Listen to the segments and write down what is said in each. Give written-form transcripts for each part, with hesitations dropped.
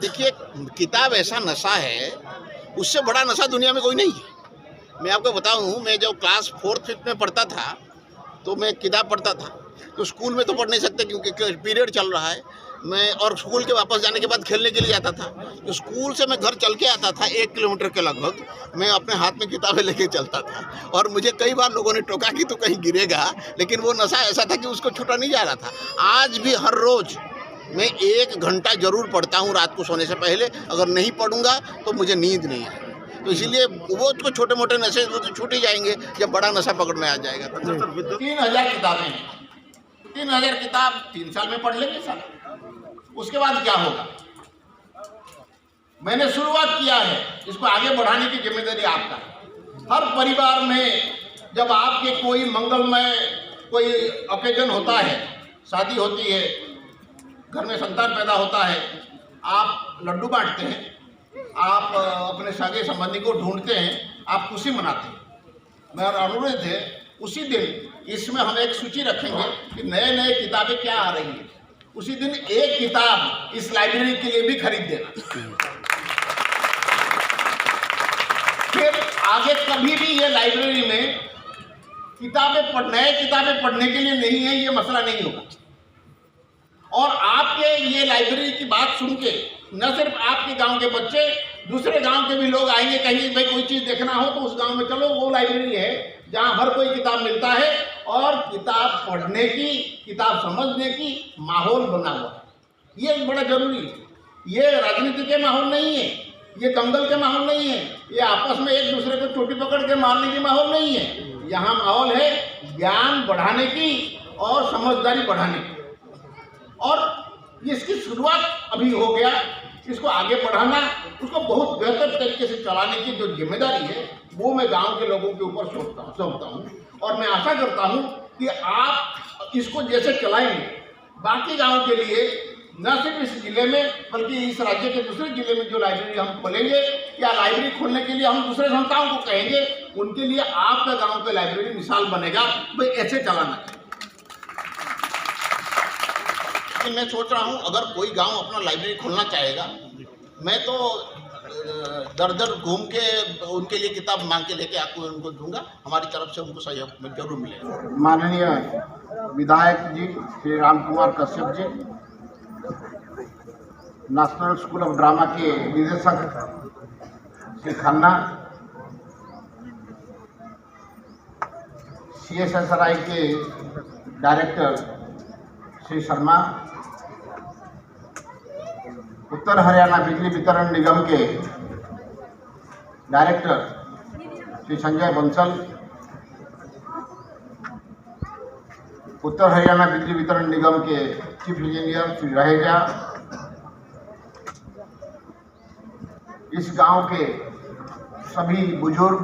देखिए, किताब ऐसा नशा है, उससे बड़ा नशा दुनिया में कोई नहीं है। मैं आपको बताऊं, मैं जब क्लास 4th-5th में पढ़ता था तो मैं किताब पढ़ता था। तो स्कूल में तो पढ़ नहीं सकते क्योंकि पीरियड चल रहा है। मैं और स्कूल के वापस जाने के बाद खेलने के लिए जाता था। तो स्कूल से मैं घर चल के आता था 1 किलोमीटर के लगभग। मैं अपने हाथ में किताबें लेके चलता था और मुझे कई बार लोगों ने टोका कि तू कहीं गिरेगा, लेकिन वो नशा ऐसा था कि उसको छूटा नहीं जा रहा था। आज भी हर रोज़ मैं 1 घंटा ज़रूर पढ़ता हूँ रात को सोने से पहले। अगर नहीं पढ़ूंगा तो मुझे नींद नहीं आएगी। तो इसीलिए वो तो छोटे मोटे नशे वो तो छूट ही जाएंगे जब बड़ा नशा पकड़ में आ जाएगा। 3000 किताबें हैं, 3000 किताब 3 साल में पढ़ लेंगे सर। उसके बाद क्या होगा? मैंने शुरुआत किया है, इसको आगे बढ़ाने की जिम्मेदारी आपका है। हर परिवार में जब आपके कोई मंगलमय कोई ओकेजन होता है, शादी होती है, घर में संतान पैदा होता है, आप लड्डू बांटते हैं, आप अपने सगे संबंधी को ढूंढते हैं, आप खुशी मनाते हैं। मेरा अनुरोध है उसी दिन इसमें हम एक सूची रखेंगे कि नए नए किताबें क्या आ रही हैं। उसी दिन एक किताब इस लाइब्रेरी के लिए भी खरीद देना। फिर आगे कभी भी ये लाइब्रेरी में नए किताबें पढ़ने के लिए नहीं है, ये मसला नहीं होगा। और आपके ये लाइब्रेरी की बात सुन के न सिर्फ आपके गांव के बच्चे, दूसरे गांव के भी लोग आएंगे। कहीं भाई कोई चीज़ देखना हो तो उस गांव में चलो, वो लाइब्रेरी है जहां हर कोई किताब मिलता है और किताब पढ़ने की, किताब समझने की माहौल बना हुआ है। ये बड़ा जरूरी है। ये राजनीति के माहौल नहीं है, ये दंगल के माहौल नहीं है, ये आपस में एक दूसरे को चोटी पकड़ के मारने की माहौल नहीं है। यहाँ माहौल है ज्ञान बढ़ाने की और समझदारी बढ़ाने की। और इसकी शुरुआत अभी हो गया, इसको आगे बढ़ाना, उसको बहुत बेहतर तरीके से चलाने की जो जिम्मेदारी है वो मैं गांव के लोगों के ऊपर सौंपता हूँ। और मैं आशा करता हूँ कि आप इसको जैसे चलाएंगे, बाकी गांव के लिए न सिर्फ इस जिले में बल्कि इस राज्य के दूसरे जिले में जो लाइब्रेरी हम खोलेंगे या लाइब्रेरी खोलने के लिए हम दूसरे संस्थाओं को कहेंगे, उनके लिए आपका गाँव का लाइब्रेरी मिसाल बनेगा। भाई ऐसे चलाना है। मैं सोच रहा हूँ अगर कोई गांव अपना लाइब्रेरी खोलना चाहेगा, मैं तो दर दर घूम के उनके लिए किताब मांग के लेके आपको उनको दूंगा। हमारी तरफ से उनको सहयोग जरूर मिलेगा। माननीय विधायक जी Shri Ram Kumar Kashyap ji, national school of drama के निदेशक श्री खन्ना, CSSRI के डायरेक्टर श्री शर्मा, उत्तर हरियाणा बिजली वितरण निगम के डायरेक्टर श्री संजय बंसल, उत्तर हरियाणा बिजली वितरण निगम के चीफ इंजीनियर श्री रहेजा, इस गांव के सभी बुजुर्ग,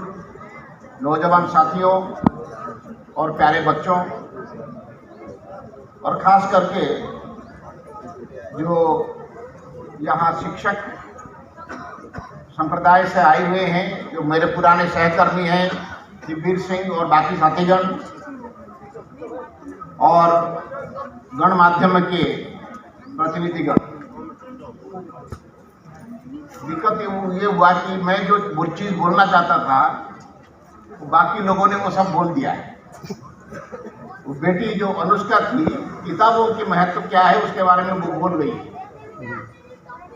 नौजवान साथियों और प्यारे बच्चों, और खास करके जो यहाँ शिक्षक संप्रदाय से आए हुए हैं, जो मेरे पुराने सहकर्मी हैं शिववीर सिंह और बाकी साथीगण, और गण माध्यम के प्रतिनिधिगण। दिक्कत ये हुआ कि मैं जो चीज़ बोलना चाहता था तो बाकी लोगों ने वो सब बोल दिया है। वो बेटी जो अनुष्का थी, किताबों की महत्व क्या है उसके बारे में वो बोल गई।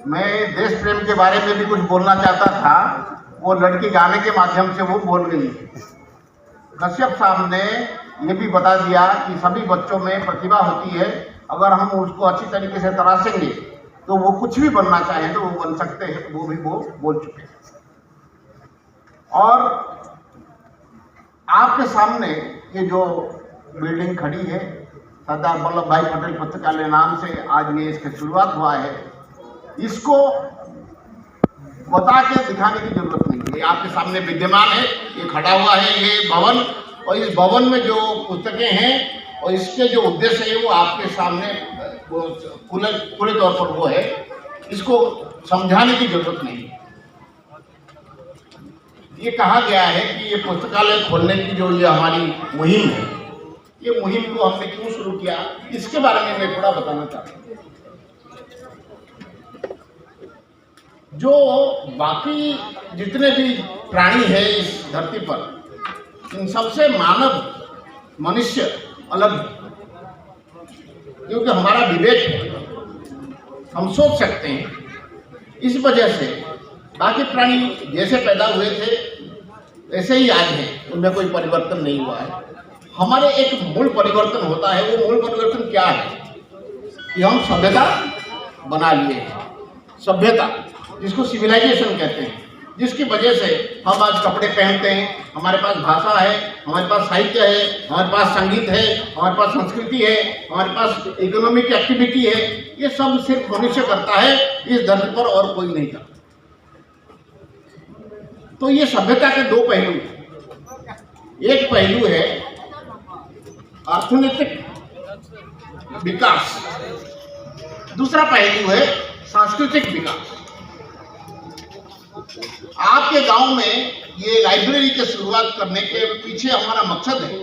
मैं देश प्रेम के बारे में भी कुछ बोलना चाहता था, वो लड़की गाने के माध्यम से वो बोल गई। कश्यप साहब ने ये भी बता दिया कि सभी बच्चों में प्रतिभा होती है, अगर हम उसको अच्छी तरीके से तराशेंगे तो वो कुछ भी बनना चाहें तो वो बन सकते हैं। वो भी वो बोल चुके हैं। और आपके सामने ये जो बिल्डिंग खड़ी है, सरदार वल्लभ भाई पटेल पुस्तकालय नाम से आज ये इसकी शुरुआत हुआ है, इसको बता के दिखाने की जरूरत नहीं है। आपके सामने विद्यमान है, ये खड़ा हुआ है ये भवन, और इस भवन में जो पुस्तकें हैं और इसके जो उद्देश्य है वो आपके सामने पूरे तौर पर वो है। इसको समझाने की जरूरत नहीं है। ये कहा गया है कि ये पुस्तकालय खोलने की जो ये हमारी मुहिम है, ये मुहिम को हमने क्यों शुरू किया, इसके बारे में मैं थोड़ा बताना चाहता हूँ। जो बाकी जितने भी प्राणी हैं इस धरती पर, इन सबसे मनुष्य अलग है, क्योंकि हमारा विवेक है, हम सोच सकते हैं। इस वजह से बाकी प्राणी जैसे पैदा हुए थे वैसे ही आज हैं, उनमें कोई परिवर्तन नहीं हुआ है। हमारे एक मूल परिवर्तन होता है। वो मूल परिवर्तन क्या है कि हम सभ्यता बना लिए हैं, सभ्यता जिसको सिविलाइजेशन कहते हैं, जिसकी वजह से हम आज कपड़े पहनते हैं, हमारे पास भाषा है, हमारे पास साहित्य है, हमारे पास संगीत है, हमारे पास संस्कृति है, हमारे पास इकोनॉमिक एक्टिविटी है। ये सब सिर्फ मनुष्य करता है इस धरती पर, और कोई नहीं करता। तो ये सभ्यता के दो पहलू हैं। एक पहलू है अर्थनैतिक विकास, दूसरा पहलू है सांस्कृतिक विकास। आपके गांव में ये लाइब्रेरी की शुरुआत करने के पीछे हमारा मकसद है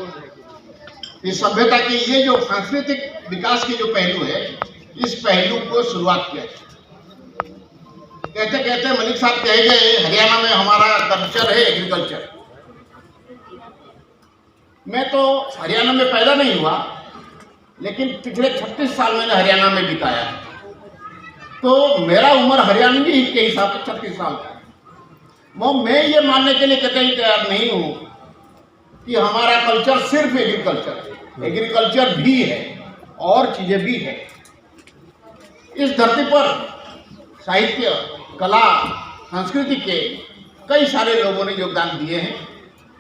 कि सभ्यता के ये जो सांस्कृतिक विकास के जो पहलू है, इस पहलू को शुरुआत किया जाए। कहते कहते मलिक साहब कह गए हरियाणा में हमारा कल्चर है एग्रीकल्चर। मैं तो हरियाणा में पैदा नहीं हुआ, लेकिन पिछले 36 साल मैंने हरियाणा में बिताया, तो मेरा उम्र हरियाणवी के हिसाब से 36 साल का है। मैं ये मानने के लिए कतई तैयार नहीं हूं कि हमारा कल्चर सिर्फ एग्रीकल्चर है। एग्रीकल्चर भी है और चीजें भी है। इस धरती पर साहित्य, कला, संस्कृति के कई सारे लोगों ने योगदान दिए हैं।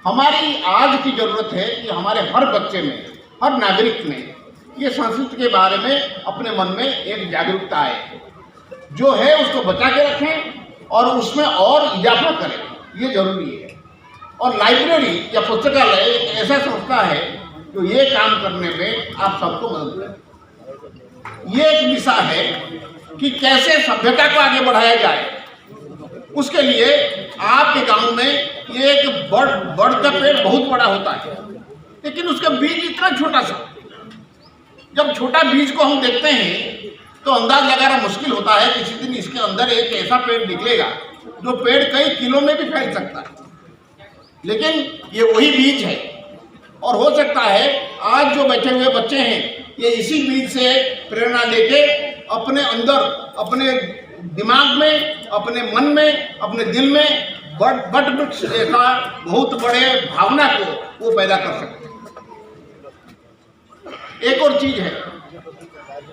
हमारी आज की जरूरत है कि हमारे हर बच्चे में, हर नागरिक में ये संस्कृति के बारे में अपने मन में एक जागरूकता आए। जो है उसको बचा के रखें और उसमें और इजाफा करें, ये जरूरी है। और लाइब्रेरी या पुस्तकालय एक ऐसा संस्था है जो ये काम करने में आप सबको मदद करें। ये एक दिशा है कि कैसे सभ्यता को आगे बढ़ाया जाए। उसके लिए आपके गांव में ये एक बड़ का पेड़ बहुत बड़ा होता है, लेकिन उसका बीज इतना छोटा सा। जब छोटा बीज को हम देखते हैं तो अंदाज लगाना मुश्किल होता है किसी दिन इसके अंदर एक ऐसा पेड़ निकलेगा जो पेड़ कई किलो में भी फैल सकता है। लेकिन ये वही बीज है, और हो सकता है आज जो बैठे हुए बच्चे हैं ये इसी बीज से प्रेरणा लेके अपने अंदर, अपने दिमाग में, अपने मन में, अपने दिल में बट वृक्ष जैसा बहुत बड़े भावना को वो पैदा कर सकते हैं। एक और चीज है,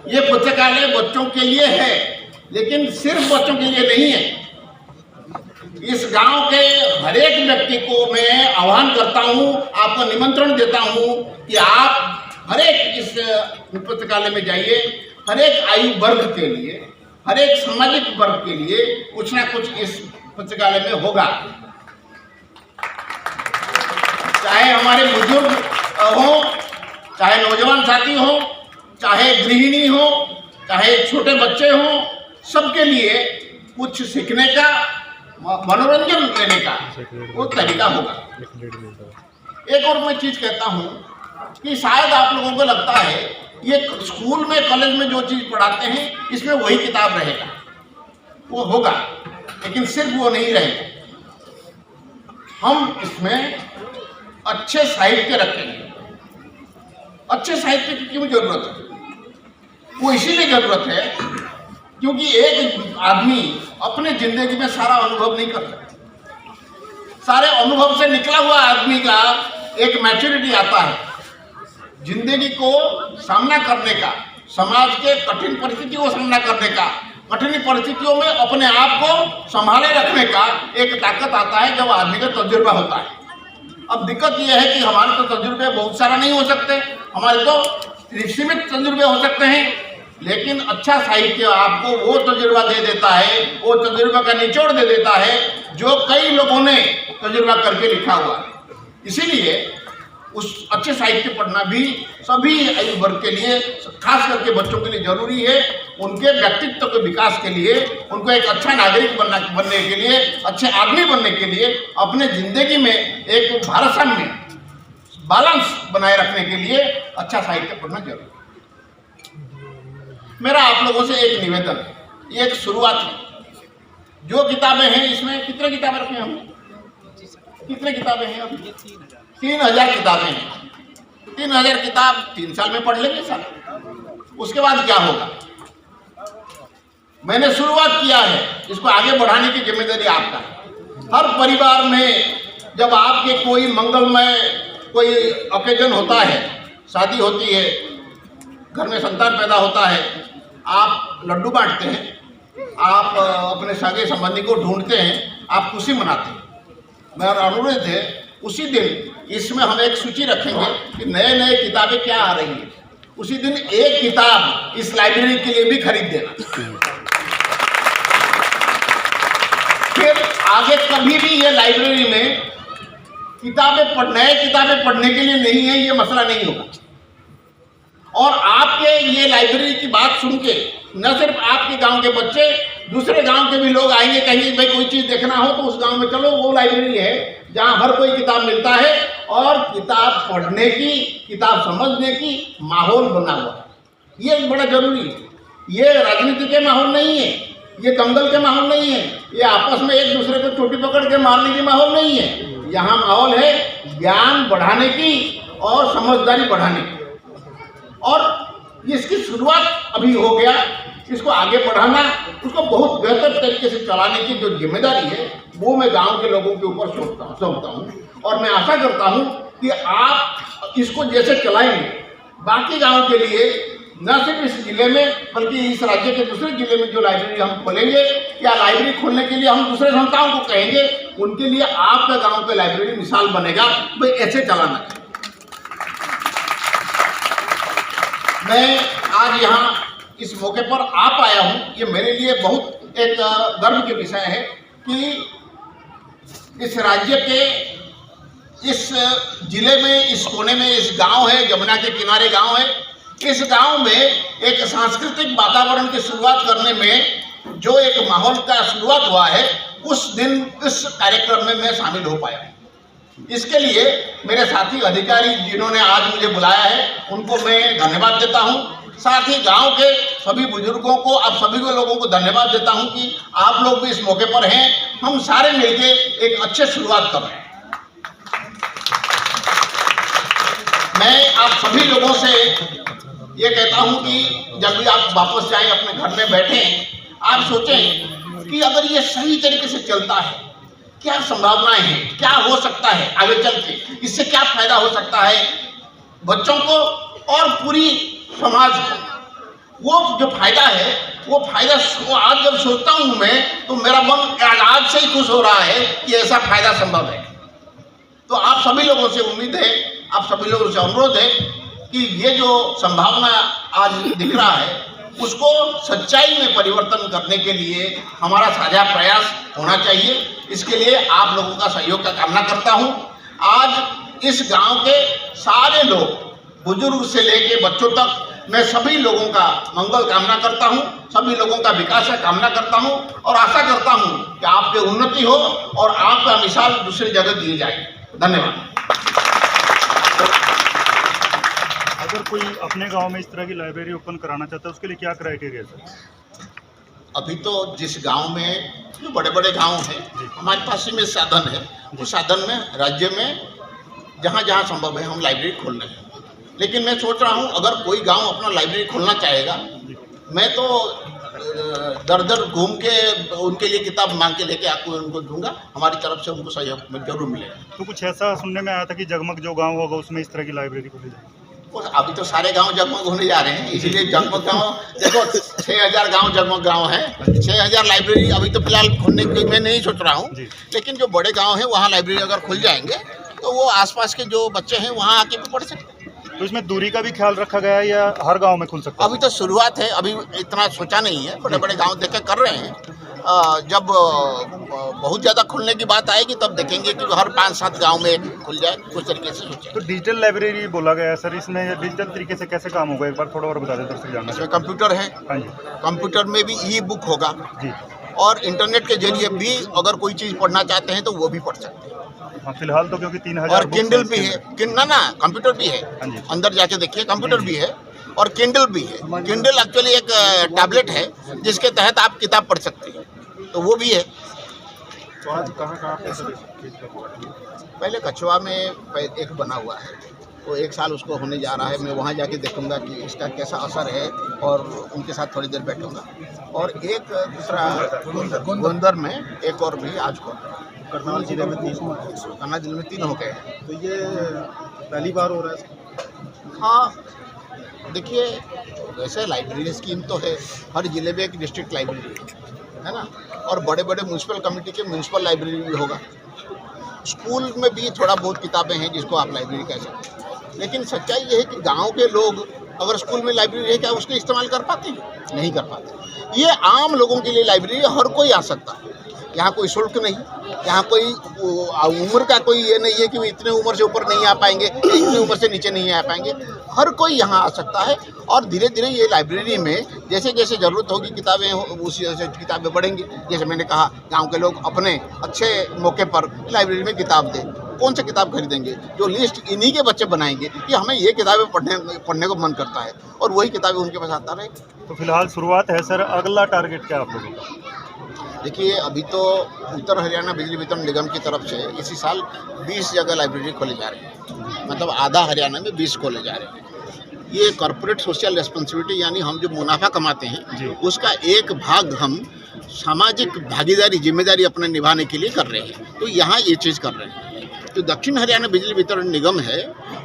ये पुस्तकालय बच्चों के लिए है, लेकिन सिर्फ बच्चों के लिए नहीं है। इस गांव के हर एक व्यक्ति को मैं आह्वान करता हूं, आपको निमंत्रण देता हूं कि आप हर एक इस पुस्तकालय में जाइए। हर एक आयु वर्ग के लिए, हर एक सामाजिक वर्ग के लिए कुछ ना कुछ इस पुस्तकालय में होगा। चाहे हमारे बुजुर्ग हो, चाहे नौजवान साथी हो, चाहे गृहिणी हो, चाहे छोटे बच्चे हो, सबके लिए कुछ सीखने का, मनोरंजन लेने का वो तरीका होगा। एक और मैं चीज कहता हूँ कि शायद आप लोगों को लगता है ये स्कूल में, कॉलेज में जो चीज पढ़ाते हैं इसमें वही किताब रहेगा, वो होगा, लेकिन सिर्फ वो नहीं रहेगा। हम इसमें अच्छे साहित्य रखेंगे। अच्छे साहित्य की क्यों जरूरत है? वो इसीलिए जरूरत है क्योंकि एक आदमी अपने जिंदगी में सारा अनुभव नहीं कर सकता। सारे अनुभव से निकला हुआ आदमी का एक मैच्योरिटी आता है, जिंदगी को सामना करने का, समाज के कठिन परिस्थितियों को सामना करने का, कठिन परिस्थितियों में अपने आप को संभाले रखने का एक ताकत आता है जब आदमी का तजुर्बा होता है। अब दिक्कत यह है कि हमारे तो तजुर्बे बहुत सारा नहीं हो सकते, हमारे तो सीमित तजुर्बे हो सकते हैं, लेकिन अच्छा साहित्य आपको वो तजुर्बा दे देता है, वो तजुर्बा का निचोड़ दे देता है जो कई लोगों ने तजुर्बा करके लिखा हुआ है। इसीलिए उस अच्छे साहित्य पढ़ना भी सभी आयु वर्ग के लिए, खास करके बच्चों के लिए जरूरी है। उनके व्यक्तित्व के विकास के लिए, उनको एक अच्छा नागरिक बनने के लिए, अच्छे आदमी बनने के लिए, अपने जिंदगी में एक भारसाम्य, बैलेंस बनाए रखने के लिए अच्छा साहित्य पढ़ना जरूरी है। मेरा आप लोगों से एक निवेदन है, ये एक शुरुआत है। जो किताबें हैं इसमें कितने किताबें रखे हैं हमने? कितने किताबें हैं अभी? 3000 किताबें हैं। 3000 किताब 3 साल में पढ़ लेंगे सर। उसके बाद क्या होगा? मैंने शुरुआत किया है, इसको आगे बढ़ाने की जिम्मेदारी आपका है। हर परिवार में जब आपके कोई मंगलमय कोई ओकेजन होता है, शादी होती है, घर में संतान पैदा होता है, आप लड्डू बांटते हैं, आप अपने सगे संबंधी को ढूंढते हैं, आप खुशी मनाते हैं। मेरा अनुरोध है उसी दिन इसमें हम एक सूची रखेंगे कि नए नए किताबें क्या आ रही हैं। उसी दिन एक किताब इस लाइब्रेरी के लिए भी खरीद देना। फिर आगे कभी भी ये लाइब्रेरी में नए किताबें पढ़ने के लिए नहीं है, ये मसला नहीं होगा। और आपके ये लाइब्रेरी की बात सुन के न सिर्फ आपके गांव के बच्चे, दूसरे गांव के भी लोग आएंगे, कहेंगे भाई कोई चीज़ देखना हो तो उस गांव में चलो, वो लाइब्रेरी है जहां हर कोई किताब मिलता है और किताब पढ़ने की, किताब समझने की माहौल बना हुआ है। ये बड़ा जरूरी है। ये राजनीति के माहौल नहीं है, ये दंगल के माहौल नहीं है, ये आपस में एक दूसरे को चोटी पकड़ के मारने की माहौल नहीं है। यहाँ माहौल है ज्ञान बढ़ाने की और समझदारी बढ़ाने की। और इसकी शुरुआत अभी हो गया, इसको आगे बढ़ाना, उसको बहुत बेहतर तरीके से चलाने की जो जिम्मेदारी है वो मैं गांव के लोगों के ऊपर सौंपता हूँ। और मैं आशा करता हूँ कि आप इसको जैसे चलाएंगे, बाकी गांव के लिए न सिर्फ इस जिले में बल्कि इस राज्य के दूसरे जिले में जो लाइब्रेरी हम खोलेंगे या लाइब्रेरी खोलने के लिए हम दूसरे संस्थाओं को कहेंगे, उनके लिए आपका गांव का लाइब्रेरी मिसाल बनेगा। भाई ऐसे चलाना है। मैं आज यहाँ इस मौके पर आ पाया हूँ, ये मेरे लिए बहुत एक गर्व के विषय है कि इस राज्य के इस जिले में, इस कोने में, इस गांव है, जमुना के किनारे गांव है, इस गांव में एक सांस्कृतिक वातावरण की शुरुआत करने में जो एक माहौल का शुरुआत हुआ है, उस दिन इस कार्यक्रम में मैं शामिल हो पाया। इसके लिए मेरे साथी अधिकारी जिन्होंने आज मुझे बुलाया है, उनको मैं धन्यवाद देता हूं। साथ ही गांव के सभी बुजुर्गों को, आप सभी को लोगों को धन्यवाद देता हूं कि आप लोग भी इस मौके पर हैं। हम सारे मिलके एक अच्छे शुरुआत कर रहे हैं। मैं आप सभी लोगों से ये कहता हूं कि जब भी आप वापस जाएं, अपने घर में बैठें, आप सोचें कि अगर ये सही तरीके से चलता है, क्या संभावनाएं हैं, क्या हो सकता है आगे चल के, इससे क्या फायदा हो सकता है बच्चों को और पूरी समाज को। वो जो फायदा है, वो फायदा आज जब सोचता हूं मैं, तो मेरा मन आज से ही खुश हो रहा है कि ऐसा फायदा संभव है। तो आप सभी लोगों से उम्मीद है, आप सभी लोगों से अनुरोध है कि ये जो संभावना आज दिख रहा है, उसको सच्चाई में परिवर्तन करने के लिए हमारा साझा प्रयास होना चाहिए। इसके लिए आप लोगों का सहयोग का कामना करता हूं। आज इस गांव के सारे लोग, बुजुर्ग से लेके बच्चों तक, मैं सभी लोगों का मंगल कामना करता हूं, सभी लोगों का विकास का कामना करता हूं और आशा करता हूं कि आपकी उन्नति हो और आपका मिसाल दूसरी जगह दी जाए। धन्यवाद। अगर कोई अपने गांव में इस तरह की लाइब्रेरी ओपन कराना चाहता है, उसके लिए क्या क्राइटेरिया है सर? अभी तो जिस गांव में जो बड़े बड़े गांव हैं, हमारे पास में साधन है, उस साधन में राज्य में जहाँ जहाँ संभव है हम लाइब्रेरी खोल रहे हैं। लेकिन मैं सोच रहा हूँ अगर कोई गांव अपना लाइब्रेरी खोलना चाहेगा, मैं तो दर दर घूम के उनके लिए किताब मांग के लेके आपको उनको दूंगा। हमारी तरफ से उनको सहयोग जरूर मिलेगा। तो कुछ ऐसा सुनने में आया था कि जगमग जो गाँव होगा उसमें इस तरह की लाइब्रेरी खोली जाएगी। अभी तो सारे गांव जगमग होने जा रहे हैं, इसीलिए जगमग गांव, देखो 6000 गांव जगमग गांव है, 6000 लाइब्रेरी अभी तो फिलहाल खोलने की मैं नहीं सोच रहा हूँ। लेकिन जो बड़े गांव है वहाँ लाइब्रेरी अगर खुल जाएंगे तो वो आसपास के जो बच्चे हैं वहाँ आके भी पढ़ सकते हैं। तो इसमें दूरी का भी ख्याल रखा गया है या हर गांव में खुल सकता है? अभी तो शुरुआत है, अभी इतना सोचा नहीं है, बड़े बड़े गांव देख कर रहे हैं। जब बहुत ज़्यादा खुलने की बात आएगी तब देखेंगे कि हर 5-7 गांव में खुल जाए, उस तरीके से सोचें। तो डिजिटल लाइब्रेरी बोला गया है सर, इसमें डिजिटल तरीके से कैसे काम होगा, एक बार थोड़ा और बता दें दर्शक जानना। इसमें कंप्यूटर है, हाँ जी, कंप्यूटर में भी ई बुक होगा जी, और इंटरनेट के जरिए भी अगर कोई चीज़ पढ़ना चाहते हैं तो वो भी पढ़ सकते हैं। हाँ, फिलहाल तो क्योंकि 3000 और किंडल भी है, ना कंप्यूटर भी है, हाँ जी, अंदर जाके देखिए कंप्यूटर भी है और किंडल भी है। किंडल एक्चुअली एक टैबलेट है जिसके तहत आप किताब पढ़ सकते हैं। तो वो भी है। तो आज कहाँ पे सर इस चीज़ का हुआ? पहले कछवा में एक बना हुआ है, वो 1 साल उसको होने जा रहा है। मैं वहाँ जाके देखूंगा कि इसका कैसा असर है और उनके साथ थोड़ी देर बैठूंगा। और एक दूसरा गोंदर में एक और भी आज को करनाल जिले में 3 करनाल जिले में 3 हो गए हैं। तो ये पहली बार हो रहा है? हाँ, देखिए वैसे लाइब्रेरी स्कीम तो है, हर जिले में एक डिस्ट्रिक्ट लाइब्रेरी है ना, और बड़े बड़े म्यूनसिपल कमेटी के म्यूनसिपल लाइब्रेरी भी होगा। स्कूल में भी थोड़ा बहुत किताबें हैं जिसको आप लाइब्रेरी कह सकते हैं, लेकिन सच्चाई ये है कि गांव के लोग अगर स्कूल में लाइब्रेरी है क्या उसको इस्तेमाल कर पाते हैं? नहीं कर पाते। ये आम लोगों के लिए लाइब्रेरी है, हर कोई आ सकता है। यहाँ कोई शुल्क नहीं, यहाँ कोई उम्र का कोई ये नहीं है कि इतने उम्र से ऊपर नहीं आ पाएंगे, इतने उम्र से नीचे नहीं आ पाएंगे। हर कोई यहाँ आ सकता है और धीरे धीरे ये लाइब्रेरी में जैसे जैसे ज़रूरत होगी किताबें, उसी जैसे किताबें बढ़ेंगी। जैसे मैंने कहा, गांव के लोग अपने अच्छे मौके पर लाइब्रेरी में किताब दें। कौन सा किताब खरीदेंगे? जो लिस्ट इन्हीं के बच्चे बनाएंगे कि हमें ये किताबें पढ़ने को मन करता है, और वही किताबें उनके पास आता रहे। तो फिलहाल शुरुआत है सर, अगला टारगेट क्या आप लोगों का? देखिए, अभी तो उत्तर हरियाणा बिजली वितरण निगम की तरफ से इसी साल 20 जगह लाइब्रेरी खोले जा रही है, मतलब आधा हरियाणा में 20 खोले जा रहे हैं। ये कॉर्पोरेट सोशल रिस्पॉन्सिबिलिटी, यानी हम जो मुनाफा कमाते हैं उसका एक भाग हम सामाजिक भागीदारी, जिम्मेदारी अपने निभाने के लिए कर रहे हैं। तो यहाँ ये चीज़ कर रहे हैं। तो दक्षिण हरियाणा बिजली वितरण निगम है,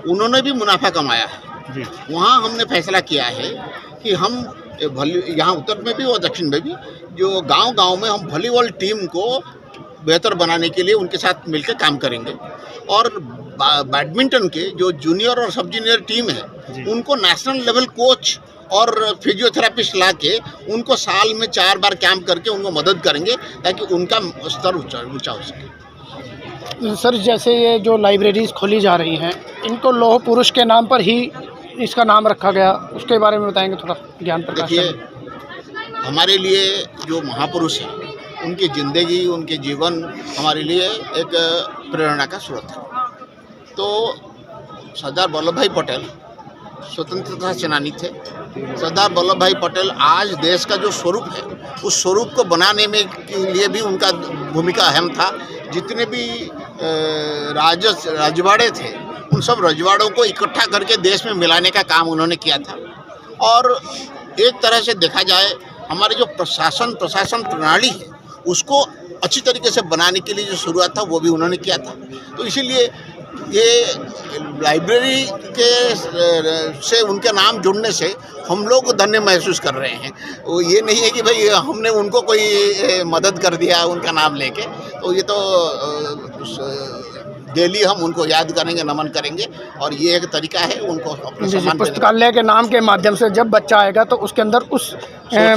उन्होंने भी मुनाफा कमाया है। वहाँ हमने फैसला किया है कि हम यहाँ उत्तर में भी और दक्षिण में भी जो गांव-गांव में हम वॉलीबॉल टीम को बेहतर बनाने के लिए उनके साथ मिलकर काम करेंगे। और बैडमिंटन के जो जूनियर और सब जूनियर टीम है उनको नेशनल लेवल कोच और फिजियोथेरेपिस्ट ला के उनको साल में 4 बार कैंप करके उनको मदद करेंगे ताकि उनका स्तर ऊंचा हो सके। सर, जैसे ये जो लाइब्रेरीज खोली जा रही हैं, इनको लौह पुरुष के नाम पर ही इसका नाम रखा गया, उसके बारे में बताएंगे थोड़ा ज्ञान प्रकाश। देखिए, हमारे लिए जो महापुरुष हैं उनकी ज़िंदगी, उनके जीवन हमारे लिए एक प्रेरणा का स्रोत है। तो सरदार वल्लभ भाई पटेल स्वतंत्रता सेनानी थे। सरदार वल्लभ भाई पटेल आज देश का जो स्वरूप है उस स्वरूप को बनाने में के लिए भी उनका भूमिका अहम था। जितने भी रजवाड़े थे उन सब रजवाड़ों को इकट्ठा करके देश में मिलाने का काम उन्होंने किया था। और एक तरह से देखा जाए, हमारे जो प्रशासन प्रणाली है उसको अच्छी तरीके से बनाने के लिए जो शुरुआत था वो भी उन्होंने किया था। तो इसीलिए ये लाइब्रेरी के से उनके नाम जुड़ने से हम लोग धन्य महसूस कर रहे हैं। वो ये नहीं है कि भाई हमने उनको कोई मदद कर दिया उनका नाम लेके। तो ये तो डेली हम उनको याद करेंगे, नमन करेंगे, और ये एक तरीका है उनको अपने सम्मान। पुस्तकालय के नाम के माध्यम से जब बच्चा आएगा तो उसके अंदर उस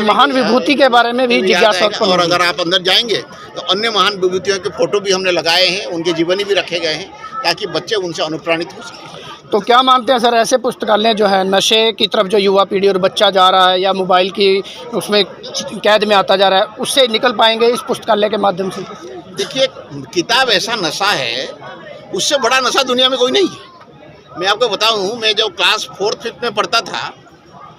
महान विभूति के बारे में भी जिज्ञासा उत्पन्न और अगर आप अंदर जाएंगे तो अन्य महान विभूतियों के फोटो भी हमने लगाए हैं, उनके जीवनी भी रखे गए हैं ताकि बच्चे उनसे अनुप्राणित हो सकें। तो क्या मानते हैं सर, ऐसे पुस्तकालय जो है नशे की तरफ जो युवा पीढ़ी और बच्चा जा रहा है या मोबाइल की उसमें कैद में आता जा रहा है, उससे निकल पाएंगे इस पुस्तकालय के माध्यम से? देखिए, किताब ऐसा नशा है, उससे बड़ा नशा दुनिया में कोई नहीं है। मैं आपको बताऊं, मैं जब क्लास 4th-5th में पढ़ता था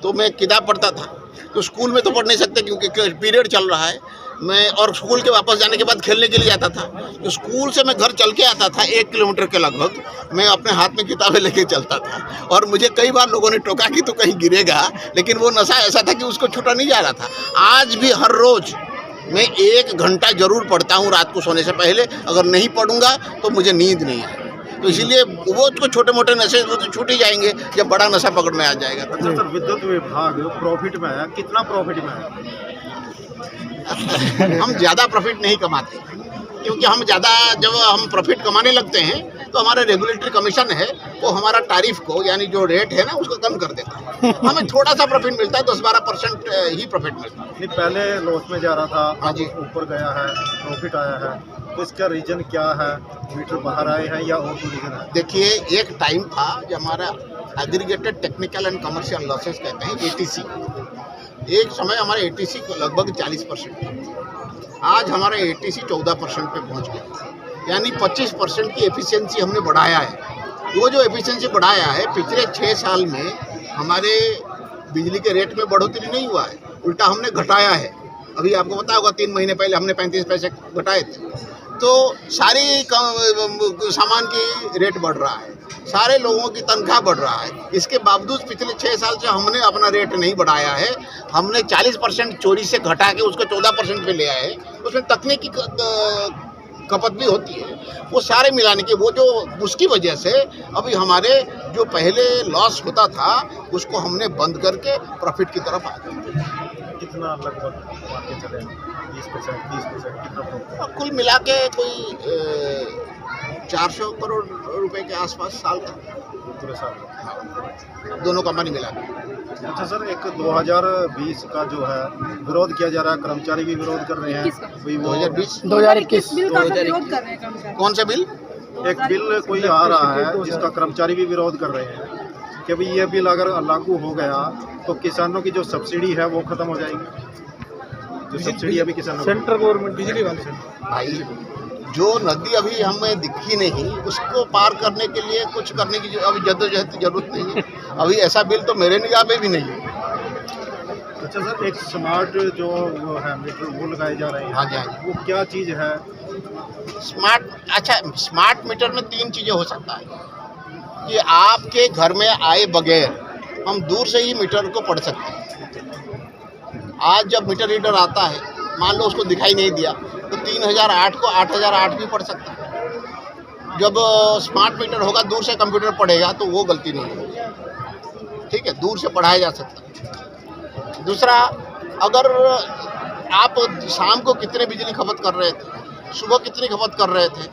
तो मैं किताब पढ़ता था। तो स्कूल में तो पढ़ नहीं सकते क्योंकि पीरियड चल रहा है। मैं और स्कूल के वापस जाने के बाद खेलने के लिए आता था। तो स्कूल से मैं घर चल के आता था 1 किलोमीटर के लगभग। मैं अपने हाथ में किताबें लेके चलता था और मुझे कई बार लोगों ने टोका कि तू कहीं गिरेगा, लेकिन वो नशा ऐसा था कि उसको छूटा नहीं जा रहा था। आज भी हर रोज़ मैं 1 घंटा जरूर पढ़ता हूँ रात को सोने से पहले। अगर नहीं पढ़ूंगा तो मुझे नींद नहीं है। तो इसीलिए वो तो छोटे मोटे नशे वो तो छूट ही जाएंगे जब बड़ा नशा पकड़ में आ जाएगा। अच्छा सर, विद्युत विभाग प्रॉफिट में आया, कितना प्रॉफिट में आया? हम ज़्यादा प्रॉफिट नहीं कमाते क्योंकि हम ज़्यादा जब हम प्रॉफिट कमाने लगते हैं तो हमारा रेगुलेटरी कमीशन है वो हमारा टैरिफ को, यानी जो रेट है ना, उसको कम कर देता है। हमें थोड़ा सा प्रॉफिट मिलता है, 10-12% ही प्रॉफिट मिलता है। नहीं, पहले लॉस में जा रहा था, हाँ जी, ऊपर गया है, प्रॉफिट आया है। तो इसका रीजन क्या है? मीटर बाहर आए हैं या और कोई रीजन है? देखिए, एक टाइम था जब हमारा aggregated technical and commercial losses कहते हैं, ATC। एक समय हमारे ATC को लगभग 40% था। आज हमारा ATC 14% पे पहुंच गया, यानी 25% की एफिशिएंसी हमने बढ़ाया है। वो जो एफिशिएंसी बढ़ाया है, पिछले 6 साल में हमारे बिजली के रेट में बढ़ोतरी नहीं हुआ है, उल्टा हमने घटाया है। अभी आपको पता होगा 3 महीने पहले हमने 35 पैसे घटाए थे। तो सारी सामान की रेट बढ़ रहा है, सारे लोगों की तनख्वाह बढ़ रहा है। इसके बावजूद पिछले 6 साल से हमने अपना रेट नहीं बढ़ाया है। हमने 40% चोरी से घटा के उसको 14% पे ले आए। उसमें तकनीकी खपत भी होती है, वो सारे मिलाने के वो जो उसकी वजह से अभी हमारे जो पहले लॉस होता था उसको हमने बंद करके प्रॉफिट की तरफ आ गए। कितना लगभग मान के चले 20% 30% कितना अब कुल मिला के कोई 400 करोड़ रुपए के आसपास साल का, पूरे साल में? दोनों कंपनी मिला के। अच्छा सर, एक 2020 का जो है विरोध किया जा रहा है, कर्मचारी भी विरोध कर रहे हैं। कोई वो 2020 2021 बिल का विरोध कर रहे हैं कर्मचारी। कौन सा बिल? एक बिल कोई आ रहा है जिसका कर्मचारी भी विरोध कर रहे हैं कि भाई ये बिल अगर लागू हो गया तो किसानों की जो सब्सिडी है वो खत्म हो जाएगी, जो सब्सिडी अभी किसानों सेंट्रल गवर्नमेंट बिजली वाले से भाई जो नदी अभी हमें दिखी नहीं, उसको पार करने के लिए कुछ करने की अभी जद्दोजहद की जरूरत नहीं है। अभी ऐसा बिल तो मेरे निगाह में भी नहीं है। अच्छा सर, एक स्मार्ट जो वो है मीटर वो लगाए जा रहे हैं, हाँ जी, हाँ जी। वो क्या चीज़ है? स्मार्ट मीटर में 3 चीज़ें हो सकता है कि आपके घर में आए बगैर हम दूर से ही मीटर को पढ़ सकते हैं। आज जब मीटर रीडर आता है, मान लो उसको दिखाई नहीं दिया तो 3008 को 8008 भी पढ़ सकता है। जब स्मार्ट मीटर होगा, दूर से कंप्यूटर पढ़ेगा तो वो गलती नहीं होगी। ठीक है, दूर से पढ़ाया जा सकता है। दूसरा, अगर आप शाम को कितने बिजली खपत कर रहे थे, सुबह कितनी खपत कर रहे थे,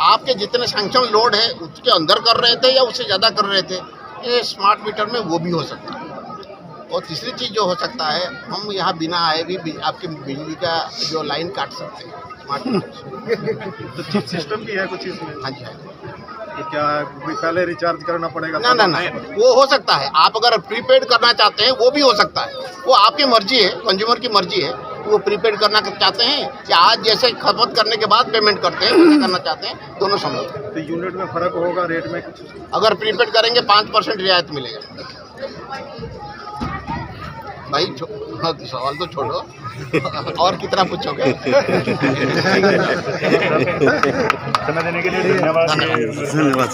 आपके जितने सैंक्शन लोड है उसके अंदर कर रहे थे या उससे ज़्यादा कर रहे थे, ये स्मार्ट मीटर में वो भी हो सकता है। और तीसरी चीज़ जो हो सकता है, हम यहाँ बिना आए भी आपकी बिजली का जो लाइन काट सकते हैं स्मार्ट मीटर। तो चिप सिस्टम भी है कुछ इसमें? हाँ जी, हाँ जी। कि क्या है, पहले रिचार्ज करना पड़ेगा? ना ना ना, वो हो सकता है। आप अगर प्रीपेड करना चाहते हैं वो भी हो सकता है, वो आपकी मर्जी है, कंज्यूमर की मर्जी है। वो प्रीपेड करना चाहते हैं या आज जैसे खपत करने के बाद पेमेंट करते हैं वैसे करना चाहते हैं, दोनों संभव है। तो यूनिट में फर्क होगा रेट में कुछ? अगर प्रीपेड करेंगे 5% रियायत मिलेगा। भाई सवाल तो छोड़ो और कितना पूछोगे। समय देने के लिए धन्यवाद। धन्यवाद।